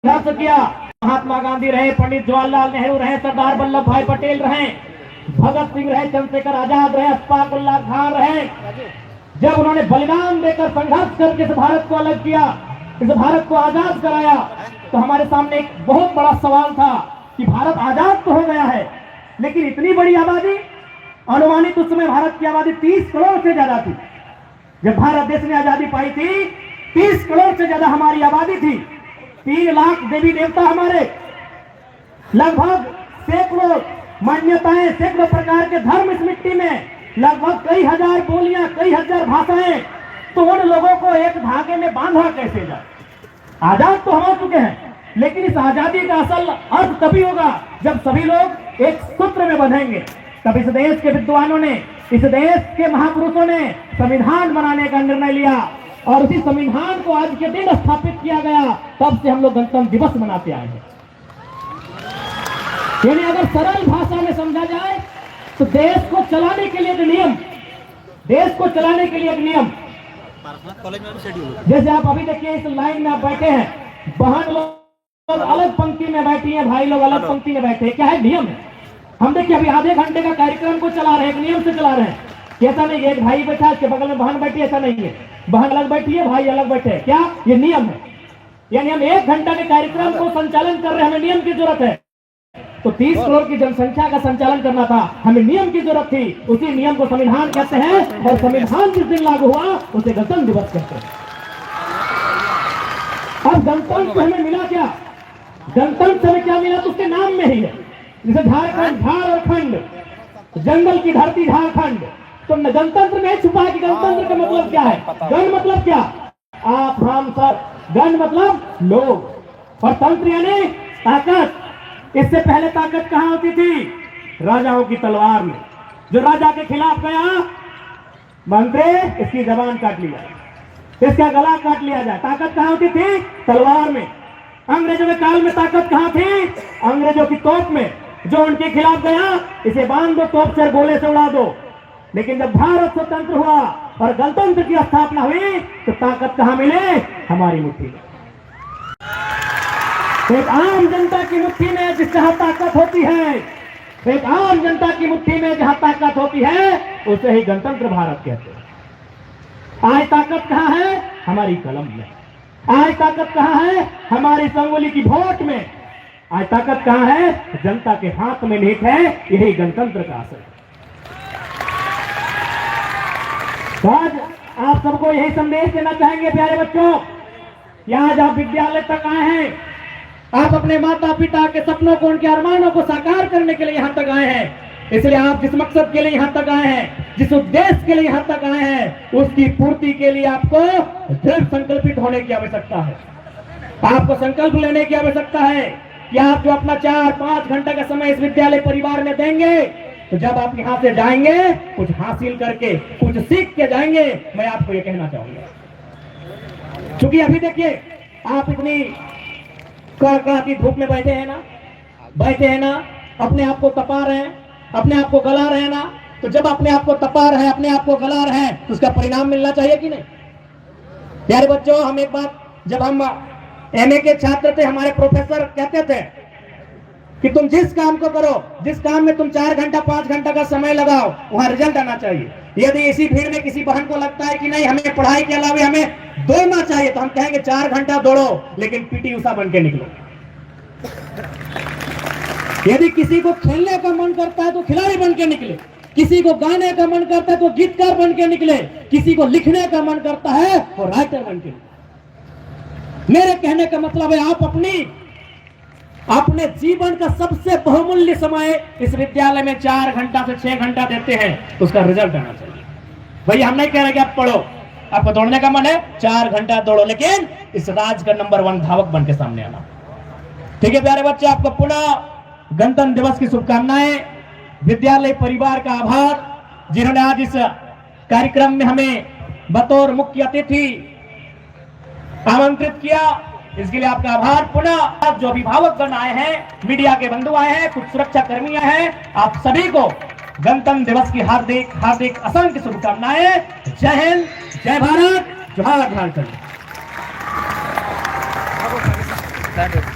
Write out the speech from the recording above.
संघर्ष किया। महात्मा गांधी रहे, पंडित जवाहरलाल नेहरू रहे, सरदार वल्लभ भाई पटेल रहे, भगत सिंह रहे, चंद्रशेखर आजाद रहे, अशफाक उल्लाह खान रहे। जब उन्होंने बलिदान देकर संघर्ष करके इस भारत को अलग किया, इस भारत को आजाद कराया, तो हमारे सामने एक बहुत बड़ा सवाल था कि भारत आजाद तो हो गया है, लेकिन इतनी बड़ी आबादी, अनुमानित उस समय भारत की आबादी 30 करोड़ से ज्यादा थी। जब भारत देश ने आजादी पाई थी, 30 करोड़ से ज्यादा हमारी आबादी थी। 3 लाख देवी देवता हमारे, लगभग सैकड़ों मान्यताएं, सैकड़ों प्रकार के धर्म इस मिट्टी में, लगभग कई हजार बोलियां, कई हजार भाषाएं। तो उन लोगों को एक धागे में बांधा कैसे जाए? आजाद तो हो चुके हैं, लेकिन इस आजादी का असल अर्थ तभी होगा जब सभी लोग एक सूत्र में बंधेंगे। तब इस देश के विद्वानों ने, इस देश के महापुरुषों ने संविधान बनाने का निर्णय लिया और उसी संविधान को आज के दिन स्थापित किया गया। तब से हम लोग गणतंत्र दिवस मनाते आए हैं। यानी अगर सरल भाषा में समझा जाए तो देश को चलाने के लिए एक नियम, देश को चलाने के लिए एक नियम, जैसे आप अभी देखिए इस लाइन में आप बैठे हैं, बहन लोग अलग पंक्ति में बैठी हैं, भाई लोग अलग पंक्ति में बैठे हैं। क्या है? नियम है। हम देखिए अभी आधे घंटे का कार्यक्रम को चला रहे हैं, एक नियम से चला रहे हैं। ऐसा नहीं है एक भाई बैठा उसके बगल में बहन बैठी, ऐसा नहीं है। बहन अलग बैठी है, भाई अलग बैठे हैं। क्या? ये नियम है। यानी हम 1 घंटा के कार्यक्रम को संचालन कर रहे हैं, हमें नियम की जरूरत है। तो 30 करोड़ की जनसंख्या का संचालन करना था, हमें नियम की जरूरत थी। उसी नियम को संविधान कहते हैं और संविधान जिस दिन लागू हुआ उसे गणतंत्र दिवस कहते हैं। अब गणतंत्र हमें मिला क्या? गणतंत्र हमें क्या मिला? तो उसके नाम में ही है। जैसे झारखंड, झारखंड, जंगल की धरती झारखंड, तो गणतंत्र में छुपा है कि गणतंत्र का मतलब क्या है? गण मतलब क्या? आप, हम, सब। गण मतलब लोग और तंत्र यानी ताकत। इससे पहले ताकत कहां होती थी? राजाओं की तलवार में। जो राजा के खिलाफ गया, मंत्री इसकी जबान काट लिया, इसका गला काट लिया जाए। ताकत कहां होती थी? तलवार में। अंग्रेजों के काल में ताकत कहां थी? अंग्रेजों की तोप में। जो उनके खिलाफ गया, इसे बांध दो, तोप से गोले से उड़ा दो। लेकिन जब भारत स्वतंत्र हुआ और गणतंत्र की स्थापना हुई तो ताकत कहां मिले? हमारी मुट्ठी में। एक आम जनता की मुट्ठी में जहां ताकत होती है, एक आम जनता की मुट्ठी में जहां ताकत होती है, उसे ही गणतंत्र भारत कहते हैं। आज ताकत कहां है? हमारी कलम में। आज ताकत कहां है? हमारी संगोली की वोट में। आज ताकत कहां है? जनता के हाथ में निहित है। यही गणतंत्र का असर है। तो आज आप सबको यही संदेश देना चाहेंगे प्यारे बच्चों, आज आप विद्यालय तक आए हैं, आप अपने माता पिता के सपनों को, उनके अरमानों को साकार करने के लिए यहां तक आए हैं। इसलिए आप जिस मकसद के लिए यहां तक आए हैं, जिस उद्देश्य के लिए यहां तक आए हैं, उसकी पूर्ति के लिए आपको दृढ़ संकल्पित होने की आवश्यकता है। आपको संकल्प लेने की आवश्यकता है कि आप जो अपना 4-5 घंटे का समय इस विद्यालय परिवार में देंगे, तो जब आप यहाँ से जाएंगे कुछ हासिल करके, कुछ सीख के जाएंगे। मैं आपको ये कहना चाहूंगा, क्योंकि अभी देखिए आप इतनी कड़कड़ाती धूप में बैठे हैं ना, अपने आप को तपा रहे हैं, अपने आप को गला रहे हैं ना। तो जब अपने आप को तपा रहे हैं, अपने आप को गला रहे हैं, तो उसका परिणाम मिलना चाहिए कि नहीं? प्यारे बच्चों, हम एक बात, जब हम एमए के छात्र थे, हमारे प्रोफेसर कहते थे कि तुम जिस काम को करो, जिस काम में तुम 4 घंटा 5 घंटा का समय लगाओ, वहां रिजल्ट आना चाहिए। यदि इसी भीड़ में किसी बहन को लगता है कि नहीं, हमें पढ़ाई के अलावा हमें दौड़ना चाहिए, तो हम कहेंगे 4 घंटा दौड़ो, लेकिन पीटी उषा बन के निकलो। यदि किसी को खेलने का मन करता है तो खिलाड़ी बन के निकले, किसी को गाने का मन करता है तो गीतकार बन के निकले, किसी को लिखने का मन करता है तो राइटर बन के निकले। मेरे कहने का मतलब है, आप अपने जीवन का सबसे बहुमूल्य समय इस विद्यालय में 4 घंटा से 6 घंटा देते हैं, तो उसका रिजल्ट आना चाहिए। भैया हम नहीं कह रहे कि आप पढ़ो, आपको दौड़ने का मन है 4 घंटा दौड़ो, लेकिन इस राज्य का नंबर 1 धावक बन के सामने आना। ठीक है प्यारे बच्चे, आपको पुनः गणतंत्र दिवस की शुभकामनाएं। विद्यालय परिवार का आभार, जिन्होंने आज इस कार्यक्रम में हमें बतौर मुख्य अतिथि आमंत्रित किया, इसके लिए आपका आभार। पुनः जो अभिभावक गण आए हैं, मीडिया के बंधु आए हैं, कुछ सुरक्षा कर्मी आए हैं, आप सभी को गणतंत्र दिवस की हार्दिक हार्दिक असंख्य शुभकामनाएं। जय हिंद, जय भारत, जोहार झारखंड। स्टार्ट